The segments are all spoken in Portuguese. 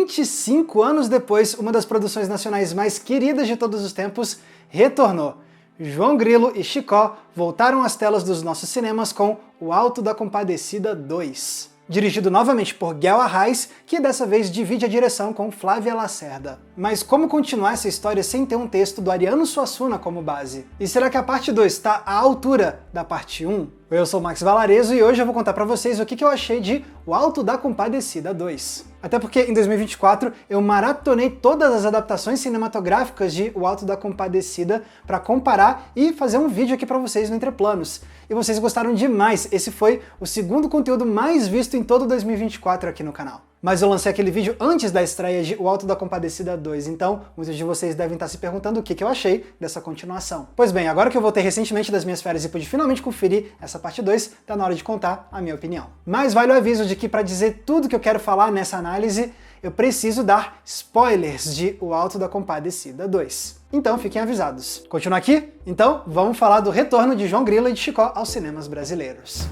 25 anos depois, uma das produções nacionais mais queridas de todos os tempos retornou. João Grilo e Chicó voltaram às telas dos nossos cinemas com O Alto da Compadecida 2. Dirigido novamente por Guel Arraes, que dessa vez divide a direção com Flávia Lacerda. Mas como continuar essa história sem ter um texto do Ariano Suassuna como base? E será que a parte 2 está à altura da parte 1? Eu sou o Max Valarezo e hoje eu vou contar pra vocês o que eu achei de O Alto da Compadecida 2. Até porque em 2024 eu maratonei todas as adaptações cinematográficas de O Alto da Compadecida pra comparar e fazer um vídeo aqui pra vocês no Entreplanos. E vocês gostaram demais, esse foi o segundo conteúdo mais visto em todo 2024 aqui no canal. Mas eu lancei aquele vídeo antes da estreia de O Alto da Compadecida 2, então muitos de vocês devem estar se perguntando o que eu achei dessa continuação. Pois bem, agora que eu voltei recentemente das minhas férias e pude finalmente conferir essa parte 2, tá na hora de contar a minha opinião. Mas vale o aviso de que para dizer tudo que eu quero falar nessa análise, eu preciso dar spoilers de O Alto da Compadecida 2. Então fiquem avisados. Continua aqui? Então vamos falar do retorno de João Grilo e de Chicó aos cinemas brasileiros.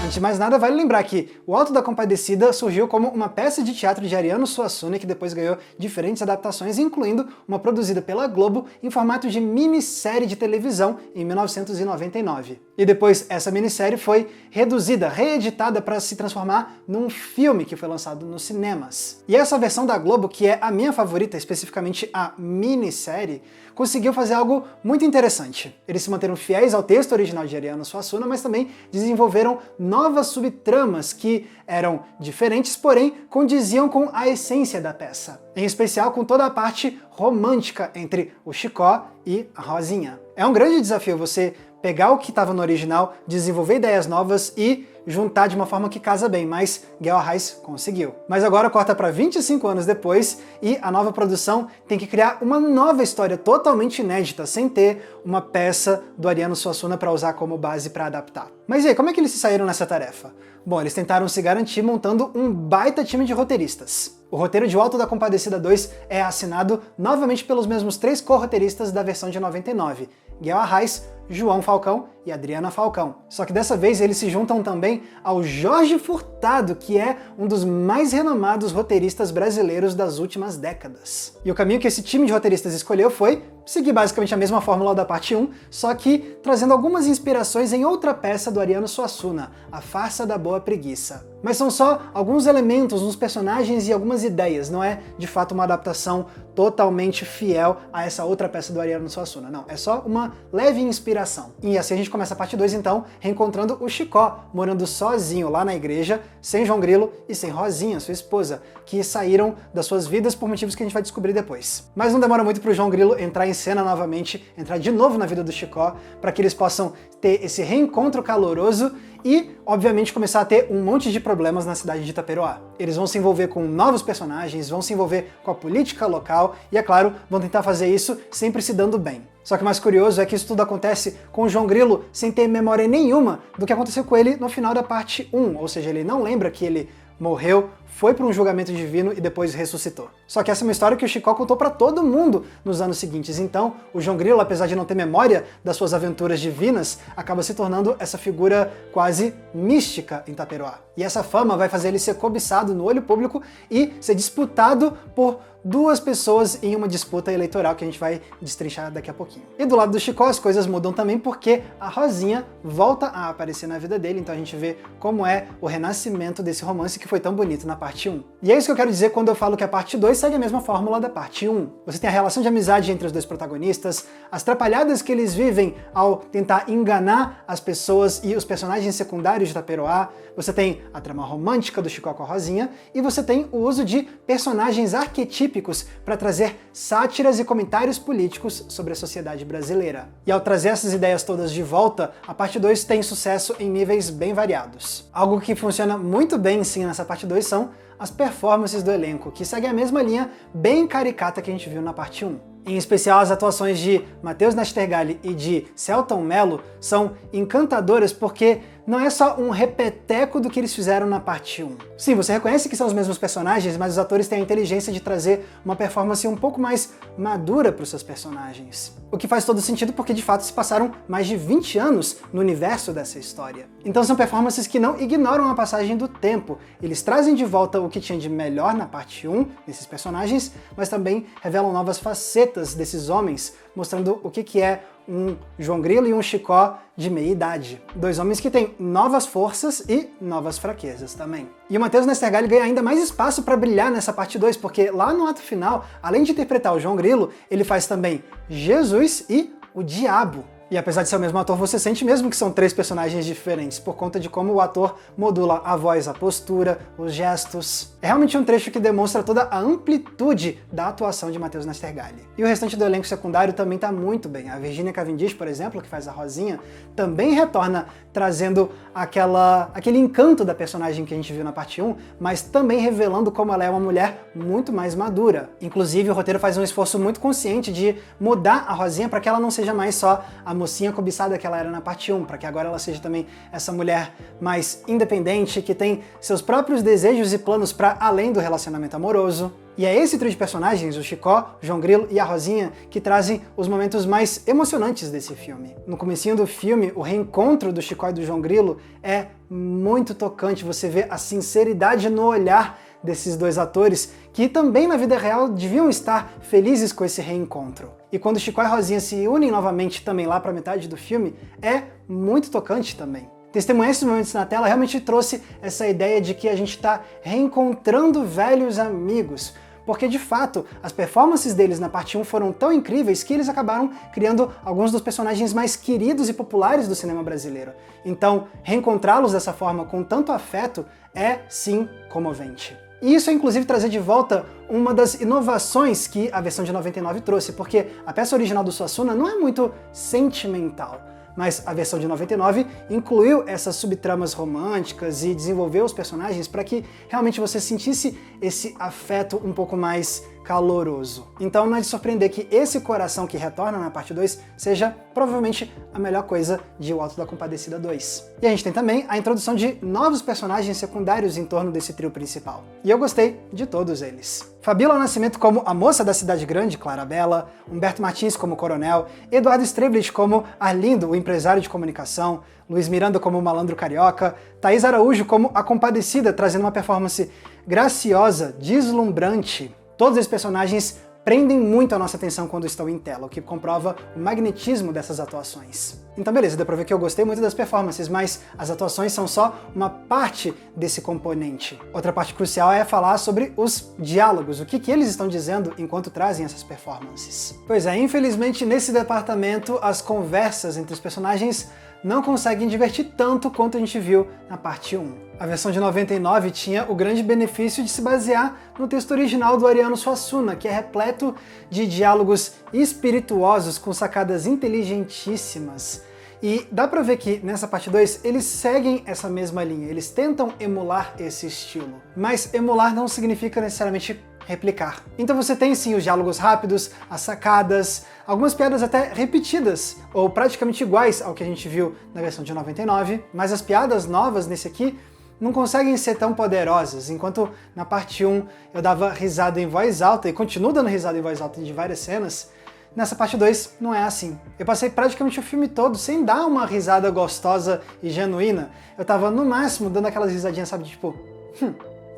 Antes de mais nada, vale lembrar que O Alto da Compadecida surgiu como uma peça de teatro de Ariano Suassuna que depois ganhou diferentes adaptações, incluindo uma produzida pela Globo em formato de minissérie de televisão em 1999. E depois essa minissérie foi reduzida, reeditada para se transformar num filme que foi lançado nos cinemas. E essa versão da Globo, que é a minha favorita, especificamente a minissérie, conseguiu fazer algo muito interessante. Eles se manteram fiéis ao texto original de Ariano Suassuna, mas também desenvolveram novas subtramas que eram diferentes, porém condiziam com a essência da peça. Em especial com toda a parte romântica entre o Chicó e a Rosinha. É um grande desafio você pegar o que estava no original, desenvolver ideias novas e juntar de uma forma que casa bem, mas Guel Arraes conseguiu. Mas agora corta para 25 anos depois e a nova produção tem que criar uma nova história totalmente inédita, sem ter uma peça do Ariano Suassuna para usar como base para adaptar. Mas e aí, como é que eles se saíram nessa tarefa? Bom, eles tentaram se garantir montando um baita time de roteiristas. O roteiro de O Alto da Compadecida 2 é assinado novamente pelos mesmos 3 co-roteiristas da versão de 99, Guel Arraes, João Falcão e Adriana Falcão. Só que dessa vez eles se juntam também ao Jorge Furtado, que é um dos mais renomados roteiristas brasileiros das últimas décadas. E o caminho que esse time de roteiristas escolheu foi seguir basicamente a mesma fórmula da parte 1, só que trazendo algumas inspirações em outra peça do Ariano Suassuna, A Farsa da Boa Preguiça. Mas são só alguns elementos nos personagens e algumas ideias, não é de fato uma adaptação totalmente fiel a essa outra peça do Ariano Suassuna, não, é só uma leve inspiração. E assim a gente começa a parte 2 então, reencontrando o Chicó, morando sozinho lá na igreja, sem João Grilo e sem Rosinha, sua esposa, que saíram das suas vidas por motivos que a gente vai descobrir depois. Mas não demora muito pro João Grilo entrar em cena novamente, entrar de novo na vida do Chicó, para que eles possam ter esse reencontro caloroso e, obviamente, começar a ter um monte de problemas na cidade de Itaperoá. Eles vão se envolver com novos personagens, vão se envolver com a política local e, é claro, vão tentar fazer isso sempre se dando bem. Só que o mais curioso é que isso tudo acontece com o João Grilo sem ter memória nenhuma do que aconteceu com ele no final da parte 1, ou seja, ele não lembra que ele morreu, foi para um julgamento divino e depois ressuscitou. Só que essa é uma história que o Chicó contou para todo mundo nos anos seguintes, então o João Grilo, apesar de não ter memória das suas aventuras divinas, acaba se tornando essa figura quase mística em Itaperoá. E essa fama vai fazer ele ser cobiçado no olho público e ser disputado por 2 pessoas em uma disputa eleitoral que a gente vai destrinchar daqui a pouquinho. E do lado do Chicó as coisas mudam também porque a Rosinha volta a aparecer na vida dele, então a gente vê como é o renascimento desse romance que foi tão bonito na parte 1. E é isso que eu quero dizer quando eu falo que a parte 2 segue a mesma fórmula da parte 1. Você tem a relação de amizade entre os 2 protagonistas, as trapalhadas que eles vivem ao tentar enganar as pessoas e os personagens secundários de Itaperoá, você tem a trama romântica do Chicó com a Rosinha e você tem o uso de personagens arquetípicos para trazer sátiras e comentários políticos sobre a sociedade brasileira. E ao trazer essas ideias todas de volta, a parte 2 tem sucesso em níveis bem variados. Algo que funciona muito bem sim nessa parte 2 são as performances do elenco, que seguem a mesma linha bem caricata que a gente viu na parte 1. Em especial as atuações de Matheus Nastergalli e de Selton Mello são encantadoras porque não é só um repeteco do que eles fizeram na parte 1. Sim, você reconhece que são os mesmos personagens, mas os atores têm a inteligência de trazer uma performance um pouco mais madura para os seus personagens. O que faz todo sentido porque de fato se passaram mais de 20 anos no universo dessa história. Então são performances que não ignoram a passagem do tempo. Eles trazem de volta o que tinha de melhor na parte 1 desses personagens, mas também revelam novas facetas desses homens, mostrando o que é um João Grilo e um Chicó de meia-idade. Dois homens que têm novas forças e novas fraquezas também. E o Matheus Nastergalli ganha ainda mais espaço para brilhar nessa parte 2, porque lá no ato final, além de interpretar o João Grilo, ele faz também Jesus e o Diabo. E apesar de ser o mesmo ator, você sente mesmo que são 3 personagens diferentes, por conta de como o ator modula a voz, a postura, os gestos. É realmente um trecho que demonstra toda a amplitude da atuação de Matheus Nastergalli. E o restante do elenco secundário também tá muito bem. A Virginia Cavendish, por exemplo, que faz a Rosinha, também retorna trazendo aquele encanto da personagem que a gente viu na parte 1, mas também revelando como ela é uma mulher muito mais madura. Inclusive, o roteiro faz um esforço muito consciente de mudar a Rosinha para que ela não seja mais só a mocinha cobiçada que ela era na parte 1, para que agora ela seja também essa mulher mais independente, que tem seus próprios desejos e planos para além do relacionamento amoroso. E é esse trio de personagens, o Chicó, o João Grilo e a Rosinha, que trazem os momentos mais emocionantes desse filme. No comecinho do filme, o reencontro do Chicó e do João Grilo é muito tocante. Você vê a sinceridade no olhar desses dois atores, que também na vida real deviam estar felizes com esse reencontro. E quando Chicó e Rosinha se unem novamente também lá para metade do filme, é muito tocante também. Testemunhar esses momentos na tela realmente trouxe essa ideia de que a gente está reencontrando velhos amigos, porque de fato as performances deles na parte 1 foram tão incríveis que eles acabaram criando alguns dos personagens mais queridos e populares do cinema brasileiro. Então, reencontrá-los dessa forma com tanto afeto é sim comovente. E isso é inclusive trazer de volta uma das inovações que a versão de 99 trouxe, porque a peça original do Suassuna não é muito sentimental, mas a versão de 99 incluiu essas subtramas românticas e desenvolveu os personagens para que realmente você sentisse esse afeto um pouco mais caloroso. Então não é de surpreender que esse coração que retorna na parte 2 seja provavelmente a melhor coisa de O Alto da Compadecida 2. E a gente tem também a introdução de novos personagens secundários em torno desse trio principal. E eu gostei de todos eles. Fabíola Nascimento como a moça da cidade grande, Clarabella, Humberto Martins como coronel, Eduardo Streblitz como Arlindo, o empresário de comunicação, Luiz Miranda como o malandro carioca, Thaís Araújo como a Compadecida, trazendo uma performance graciosa, deslumbrante. Todos esses personagens prendem muito a nossa atenção quando estão em tela, o que comprova o magnetismo dessas atuações. Então beleza, deu pra ver que eu gostei muito das performances, mas as atuações são só uma parte desse componente. Outra parte crucial é falar sobre os diálogos, o que eles estão dizendo enquanto trazem essas performances. Pois é, infelizmente nesse departamento as conversas entre os personagens não conseguem divertir tanto quanto a gente viu na parte 1. A versão de 99 tinha o grande benefício de se basear no texto original do Ariano Suassuna, que é repleto de diálogos espirituosos com sacadas inteligentíssimas. E dá pra ver que nessa parte 2 eles seguem essa mesma linha, eles tentam emular esse estilo. Mas emular não significa necessariamente replicar. Então você tem sim os diálogos rápidos, as sacadas, algumas piadas até repetidas, ou praticamente iguais ao que a gente viu na versão de 99, mas as piadas novas nesse aqui não conseguem ser tão poderosas, enquanto na parte 1 eu dava risada em voz alta, e continuo dando risada em voz alta de várias cenas, nessa parte 2 não é assim. Eu passei praticamente o filme todo sem dar uma risada gostosa e genuína, eu tava no máximo dando aquelas risadinhas, sabe, tipo...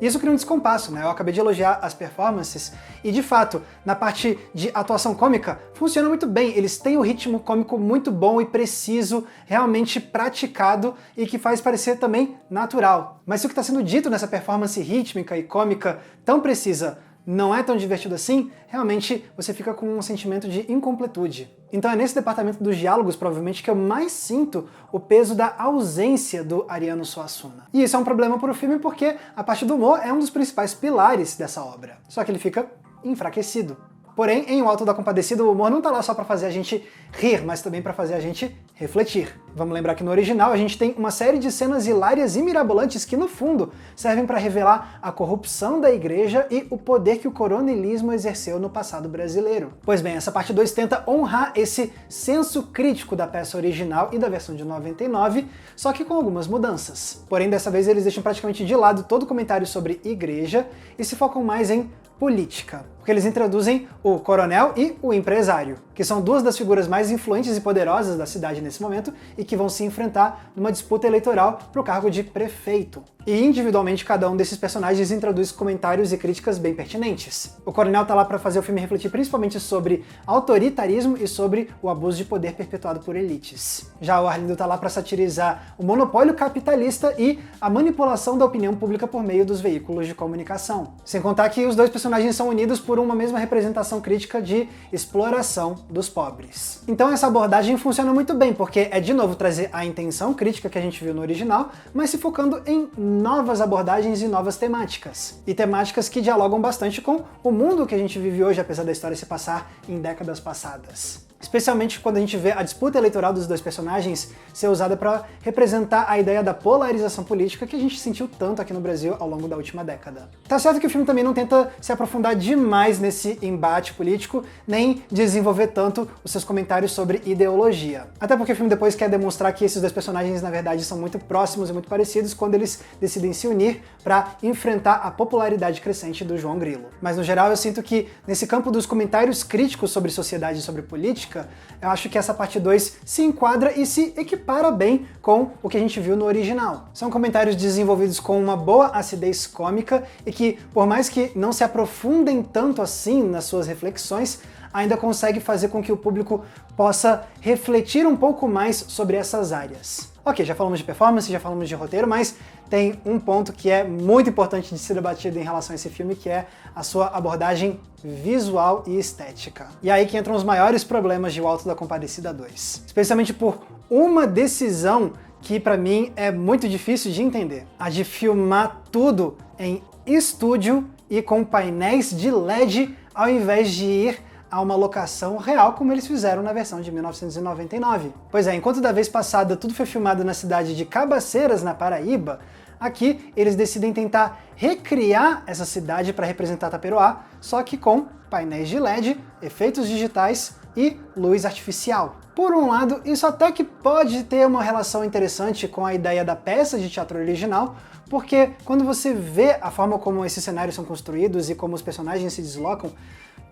Isso cria um descompasso, né? Eu acabei de elogiar as performances e, de fato, na parte de atuação cômica, funciona muito bem. Eles têm o ritmo cômico muito bom e preciso, realmente praticado e que faz parecer também natural. Mas se o que está sendo dito nessa performance rítmica e cômica tão precisa não é tão divertido assim, realmente você fica com um sentimento de incompletude. Então é nesse departamento dos diálogos, provavelmente, que eu mais sinto o peso da ausência do Ariano Suassuna. E isso é um problema para o filme porque a parte do humor é um dos principais pilares dessa obra. Só que ele fica enfraquecido. Porém, em O Alto da Compadecida, o humor não tá lá só pra fazer a gente rir, mas também pra fazer a gente refletir. Vamos lembrar que no original a gente tem uma série de cenas hilárias e mirabolantes que, no fundo, servem para revelar a corrupção da igreja e o poder que o coronelismo exerceu no passado brasileiro. Pois bem, essa parte 2 tenta honrar esse senso crítico da peça original e da versão de 99, só que com algumas mudanças. Porém, dessa vez eles deixam praticamente de lado todo comentário sobre igreja e se focam mais em política, porque eles introduzem o coronel e o empresário, que são duas das figuras mais influentes e poderosas da cidade nesse momento e que vão se enfrentar numa disputa eleitoral para o cargo de prefeito. E individualmente cada um desses personagens introduz comentários e críticas bem pertinentes. O coronel tá lá para fazer o filme refletir principalmente sobre autoritarismo e sobre o abuso de poder perpetuado por elites. Já o Arlindo tá lá para satirizar o monopólio capitalista e a manipulação da opinião pública por meio dos veículos de comunicação. Sem contar que os dois personagens são unidos por uma mesma representação crítica de exploração dos pobres. Então essa abordagem funciona muito bem, porque é de novo trazer a intenção crítica que a gente viu no original, mas se focando em novas abordagens e novas temáticas. E temáticas que dialogam bastante com o mundo que a gente vive hoje, apesar da história se passar em décadas passadas. Especialmente quando a gente vê a disputa eleitoral dos dois personagens ser usada para representar a ideia da polarização política que a gente sentiu tanto aqui no Brasil ao longo da última década. Tá certo que o filme também não tenta se aprofundar demais nesse embate político, nem desenvolver tanto os seus comentários sobre ideologia. Até porque o filme depois quer demonstrar que esses dois personagens na verdade são muito próximos e muito parecidos quando eles decidem se unir para enfrentar a popularidade crescente do João Grilo. Mas no geral eu sinto que nesse campo dos comentários críticos sobre sociedade e sobre política, eu acho que essa parte 2 se enquadra e se equipara bem com o que a gente viu no original. São comentários desenvolvidos com uma boa acidez cômica e que, por mais que não se aprofundem tanto assim nas suas reflexões, ainda consegue fazer com que o público possa refletir um pouco mais sobre essas áreas. Ok, já falamos de performance, já falamos de roteiro, mas tem um ponto que é muito importante de ser debatido em relação a esse filme, que é a sua abordagem visual e estética. E aí que entram os maiores problemas de O Alto da Compadecida 2. Especialmente por uma decisão que pra mim é muito difícil de entender. A de filmar tudo em estúdio e com painéis de LED ao invés de ir a uma locação real como eles fizeram na versão de 1999. Pois é, enquanto da vez passada tudo foi filmado na cidade de Cabaceiras, na Paraíba, aqui eles decidem tentar recriar essa cidade para representar Taperoá, só que com painéis de LED, efeitos digitais e luz artificial. Por um lado, isso até que pode ter uma relação interessante com a ideia da peça de teatro original, porque quando você vê a forma como esses cenários são construídos e como os personagens se deslocam,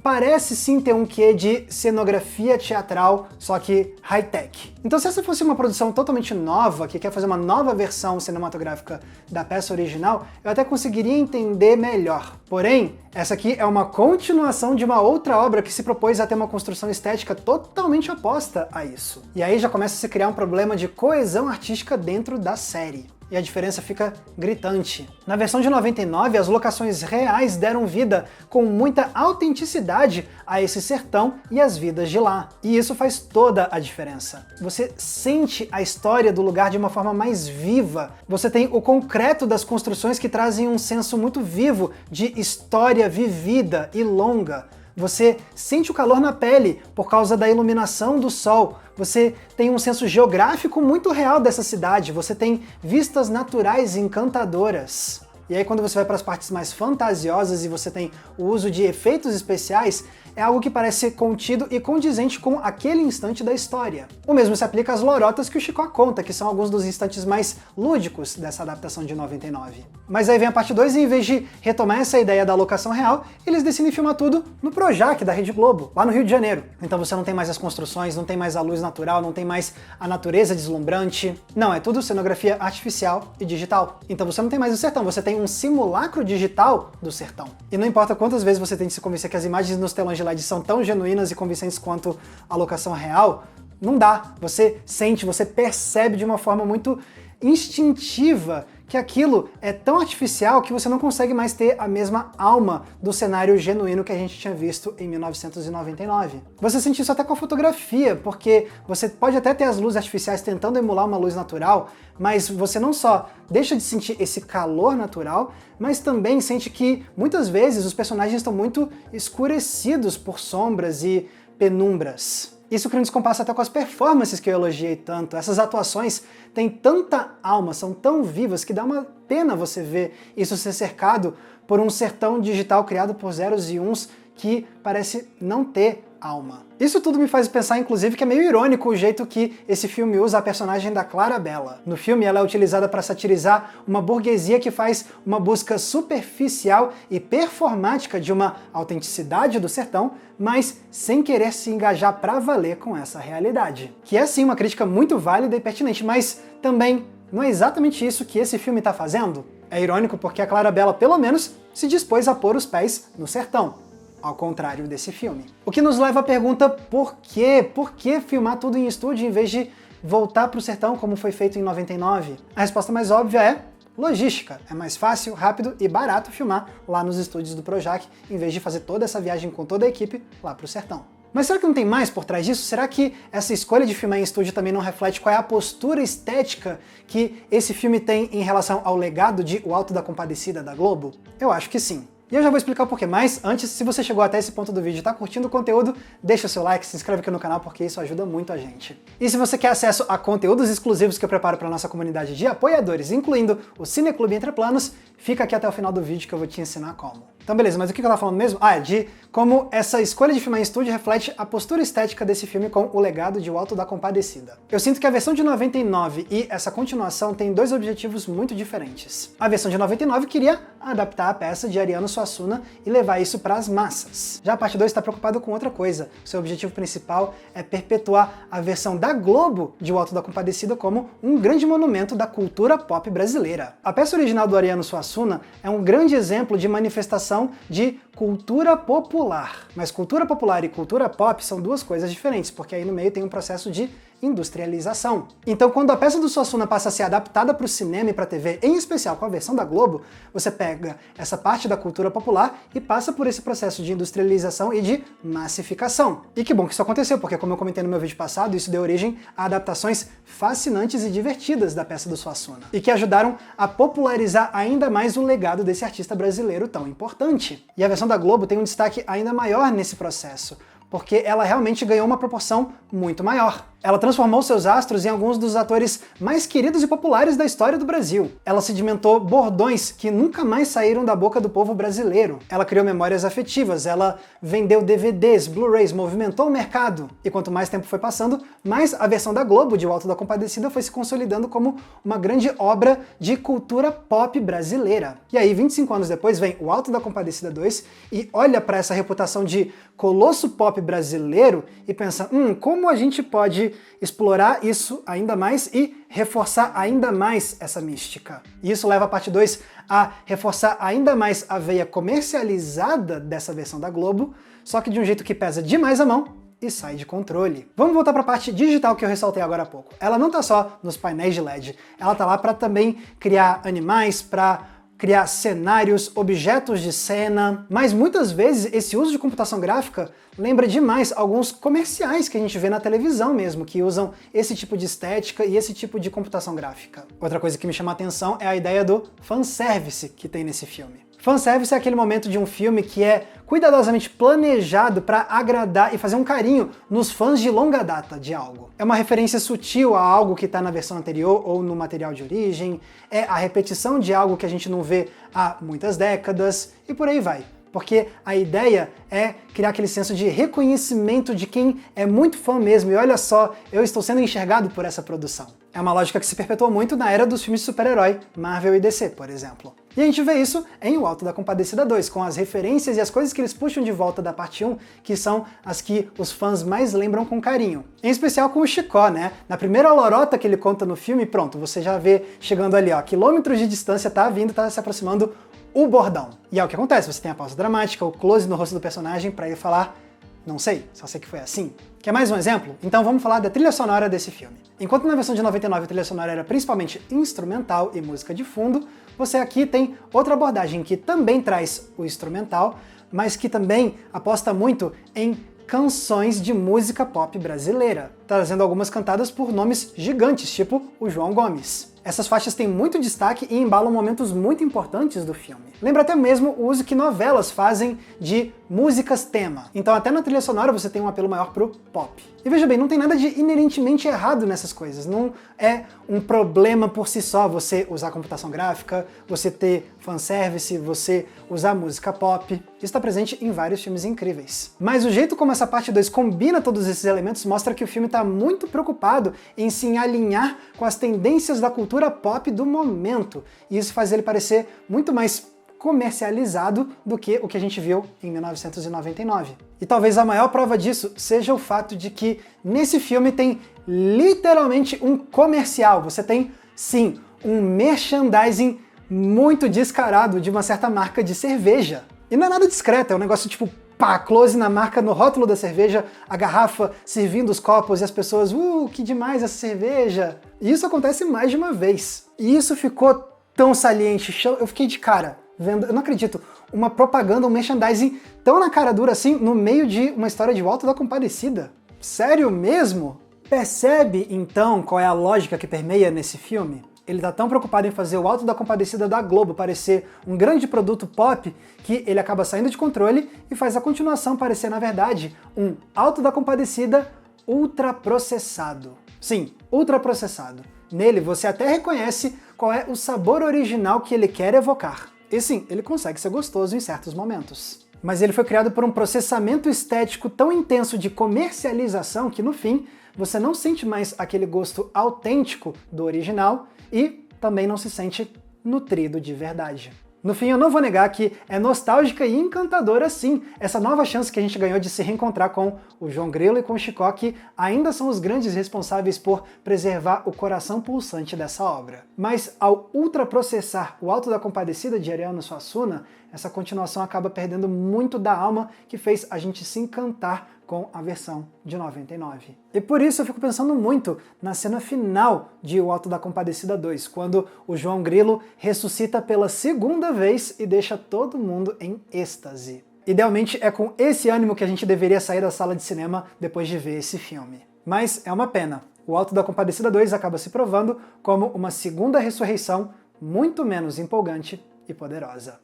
parece sim ter um quê de cenografia teatral, só que high-tech. Então se essa fosse uma produção totalmente nova, que quer fazer uma nova versão cinematográfica da peça original, eu até conseguiria entender melhor. Porém, essa aqui é uma continuação de uma outra obra que se propôs a ter uma construção estética totalmente oposta a isso. E aí já começa a se criar um problema de coesão artística dentro da série. E a diferença fica gritante. Na versão de 99, as locações reais deram vida com muita autenticidade a esse sertão e as vidas de lá. E isso faz toda a diferença. Você sente a história do lugar de uma forma mais viva. Você tem o concreto das construções que trazem um senso muito vivo de história vivida e longa. Você sente o calor na pele por causa da iluminação do sol. Você tem um senso geográfico muito real dessa cidade. Você tem vistas naturais encantadoras. E aí quando você vai para as partes mais fantasiosas e você tem o uso de efeitos especiais, é algo que parece contido e condizente com aquele instante da história. O mesmo se aplica às lorotas que o Chicó conta, que são alguns dos instantes mais lúdicos dessa adaptação de 99. Mas aí vem a parte 2 e em vez de retomar essa ideia da locação real, eles decidem filmar tudo no Projac da Rede Globo, lá no Rio de Janeiro. Então você não tem mais as construções, não tem mais a luz natural, não tem mais a natureza deslumbrante. Não, é tudo cenografia artificial e digital. Então você não tem mais o sertão, você tem um simulacro digital do sertão. E não importa quantas vezes você tente se convencer que as imagens nos telões de LED são tão genuínas e convincentes quanto a locação real, não dá. Você sente, você percebe de uma forma muito instintiva que aquilo é tão artificial que você não consegue mais ter a mesma alma do cenário genuíno que a gente tinha visto em 1999. Você sente isso até com a fotografia, porque você pode até ter as luzes artificiais tentando emular uma luz natural, mas você não só deixa de sentir esse calor natural, mas também sente que muitas vezes os personagens estão muito escurecidos por sombras e penumbras. Isso cria um descompasso até com as performances que eu elogiei tanto. Essas atuações têm tanta alma, são tão vivas, que dá uma pena você ver isso ser cercado por um sertão digital criado por zeros e uns que parece não ter alma. Isso tudo me faz pensar, inclusive, que é meio irônico o jeito que esse filme usa a personagem da Clarabella. No filme, ela é utilizada para satirizar uma burguesia que faz uma busca superficial e performática de uma autenticidade do sertão, mas sem querer se engajar pra valer com essa realidade. Que é sim uma crítica muito válida e pertinente, mas também não é exatamente isso que esse filme tá fazendo? É irônico porque a Clarabella, pelo menos, se dispôs a pôr os pés no sertão, ao contrário desse filme. O que nos leva à pergunta por quê? Por que filmar tudo em estúdio em vez de voltar pro sertão como foi feito em 99? A resposta mais óbvia é logística. É mais fácil, rápido e barato filmar lá nos estúdios do Projac, em vez de fazer toda essa viagem com toda a equipe lá pro sertão. Mas será que não tem mais por trás disso? Será que essa escolha de filmar em estúdio também não reflete qual é a postura estética que esse filme tem em relação ao legado de O Alto da Compadecida da Globo? Eu acho que sim. E eu já vou explicar o porquê, mas antes, se você chegou até esse ponto do vídeo e tá curtindo o conteúdo, deixa o seu like, se inscreve aqui no canal porque isso ajuda muito a gente. E se você quer acesso a conteúdos exclusivos que eu preparo para nossa comunidade de apoiadores, incluindo o Cineclube Entre Planos, fica aqui até o final do vídeo que eu vou te ensinar como. Então beleza, mas o que eu tava falando mesmo? Ah, é de como essa escolha de filmar em estúdio reflete a postura estética desse filme com o legado de O Alto da Compadecida. Eu sinto que a versão de 99 e essa continuação têm dois objetivos muito diferentes. A versão de 99 queria adaptar a peça de Ariano Suassuna e levar isso para as massas. Já a parte 2 está preocupado com outra coisa. O seu objetivo principal é perpetuar a versão da Globo de O Alto da Compadecida como um grande monumento da cultura pop brasileira. A peça original do Ariano Suassuna é um grande exemplo de manifestação de cultura popular. Mas cultura popular e cultura pop são duas coisas diferentes, porque aí no meio tem um processo de industrialização. Então, quando a peça do Suassuna passa a ser adaptada para o cinema e para a TV, em especial com a versão da Globo, você pega essa parte da cultura popular e passa por esse processo de industrialização e de massificação. E que bom que isso aconteceu, porque como eu comentei no meu vídeo passado, isso deu origem a adaptações fascinantes e divertidas da peça do Suassuna, e que ajudaram a popularizar ainda mais o legado desse artista brasileiro tão importante. E a versão da Globo tem um destaque ainda maior nesse processo, porque ela realmente ganhou uma proporção muito maior. Ela transformou seus astros em alguns dos atores mais queridos e populares da história do Brasil. Ela sedimentou bordões que nunca mais saíram da boca do povo brasileiro. Ela criou memórias afetivas, ela vendeu DVDs, Blu-rays, movimentou o mercado. E quanto mais tempo foi passando, mais a versão da Globo de O Alto da Compadecida foi se consolidando como uma grande obra de cultura pop brasileira. E aí, 25 anos depois, vem O Alto da Compadecida 2 e olha para essa reputação de colosso pop brasileiro e pensa, como a gente pode explorar isso ainda mais e reforçar ainda mais essa mística. E isso leva a parte 2 a reforçar ainda mais a veia comercializada dessa versão da Globo, só que de um jeito que pesa demais a mão e sai de controle. Vamos voltar para a parte digital que eu ressaltei agora há pouco. Ela não tá só nos painéis de LED, ela tá lá para também criar animais, para criar cenários, objetos de cena, mas muitas vezes esse uso de computação gráfica lembra demais alguns comerciais que a gente vê na televisão mesmo, que usam esse tipo de estética e esse tipo de computação gráfica. Outra coisa que me chama a atenção é a ideia do fanservice que tem nesse filme. Fanservice é aquele momento de um filme que é cuidadosamente planejado para agradar e fazer um carinho nos fãs de longa data de algo. É uma referência sutil a algo que está na versão anterior ou no material de origem, é a repetição de algo que a gente não vê há muitas décadas, e por aí vai. Porque a ideia é criar aquele senso de reconhecimento de quem é muito fã mesmo, e olha só, eu estou sendo enxergado por essa produção. É uma lógica que se perpetuou muito na era dos filmes de super-herói, Marvel e DC, por exemplo. E a gente vê isso em O Alto da Compadecida 2, com as referências e as coisas que eles puxam de volta da parte 1, que são as que os fãs mais lembram com carinho. Em especial com o Chicó, né? Na primeira lorota que ele conta no filme, pronto, você já vê chegando ali, ó, quilômetros de distância, tá se aproximando o bordão. E é o que acontece, você tem a pausa dramática, o close no rosto do personagem para ele falar Não sei, só sei que foi assim. Quer mais um exemplo? Então vamos falar da trilha sonora desse filme. Enquanto na versão de 99 a trilha sonora era principalmente instrumental e música de fundo, você aqui tem outra abordagem que também traz o instrumental, mas que também aposta muito em canções de música pop brasileira, trazendo algumas cantadas por nomes gigantes, tipo o João Gomes. Essas faixas têm muito destaque e embalam momentos muito importantes do filme. Lembra até mesmo o uso que novelas fazem de músicas-tema. Então até na trilha sonora você tem um apelo maior pro pop. E veja bem, não tem nada de inerentemente errado nessas coisas. Não é um problema por si só você usar computação gráfica, você ter fanservice, você usar música pop. Isso está presente em vários filmes incríveis. Mas o jeito como essa parte 2 combina todos esses elementos mostra que o filme está muito preocupado em se alinhar com as tendências da cultura pop do momento. E isso faz ele parecer muito mais comercializado do que o que a gente viu em 1999. E talvez a maior prova disso seja o fato de que nesse filme tem literalmente um comercial. Você tem, sim, um merchandising muito descarado de uma certa marca de cerveja. E não é nada discreto, é um negócio tipo pá, close na marca, no rótulo da cerveja, a garrafa servindo os copos e as pessoas, que demais essa cerveja. E isso acontece mais de uma vez. E isso ficou tão saliente, eu fiquei de cara vendo, eu não acredito, uma propaganda, um merchandising tão na cara dura assim, no meio de uma história de O Auto da Compadecida. Sério mesmo? Percebe, então, qual é a lógica que permeia nesse filme? Ele tá tão preocupado em fazer O Auto da Compadecida da Globo parecer um grande produto pop que ele acaba saindo de controle e faz a continuação parecer, na verdade, um Auto da Compadecida ultraprocessado. Sim, ultraprocessado. Nele você até reconhece qual é o sabor original que ele quer evocar. E sim, ele consegue ser gostoso em certos momentos. Mas ele foi criado por um processamento estético tão intenso de comercialização que, no fim, você não sente mais aquele gosto autêntico do original e também não se sente nutrido de verdade. No fim, eu não vou negar que é nostálgica e encantadora sim, essa nova chance que a gente ganhou de se reencontrar com o João Grilo e com o Chicó, que ainda são os grandes responsáveis por preservar o coração pulsante dessa obra. Mas ao ultraprocessar O Auto da Compadecida de Ariano Suassuna, essa continuação acaba perdendo muito da alma que fez a gente se encantar com a versão de 99. E por isso eu fico pensando muito na cena final de O Auto da Compadecida 2, quando o João Grilo ressuscita pela segunda vez e deixa todo mundo em êxtase. Idealmente é com esse ânimo que a gente deveria sair da sala de cinema depois de ver esse filme. Mas é uma pena. O Auto da Compadecida 2 acaba se provando como uma segunda ressurreição muito menos empolgante e poderosa.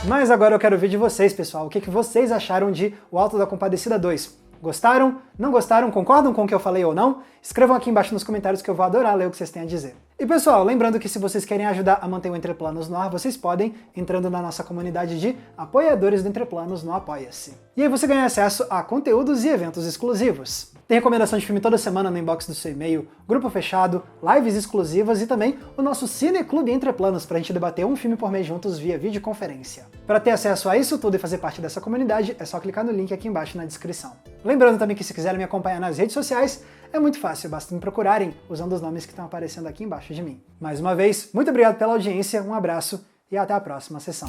Mas agora eu quero ver de vocês, pessoal, o que vocês acharam de O Auto da Compadecida 2? Gostaram? Não gostaram? Concordam com o que eu falei ou não? Escrevam aqui embaixo nos comentários que eu vou adorar ler o que vocês têm a dizer. E pessoal, lembrando que se vocês querem ajudar a manter o Entre Planos no ar, vocês podem entrando na nossa comunidade de apoiadores do Entre Planos no Apoia-se. E aí você ganha acesso a conteúdos e eventos exclusivos. Tem recomendação de filme toda semana no inbox do seu e-mail, grupo fechado, lives exclusivas e também o nosso Cineclube Entre Planos pra gente debater um filme por mês juntos via videoconferência. Para ter acesso a isso tudo e fazer parte dessa comunidade, é só clicar no link aqui embaixo na descrição. Lembrando também que se quiserem me acompanhar nas redes sociais, é muito fácil, basta me procurarem usando os nomes que estão aparecendo aqui embaixo de mim. Mais uma vez, muito obrigado pela audiência, um abraço e até a próxima sessão.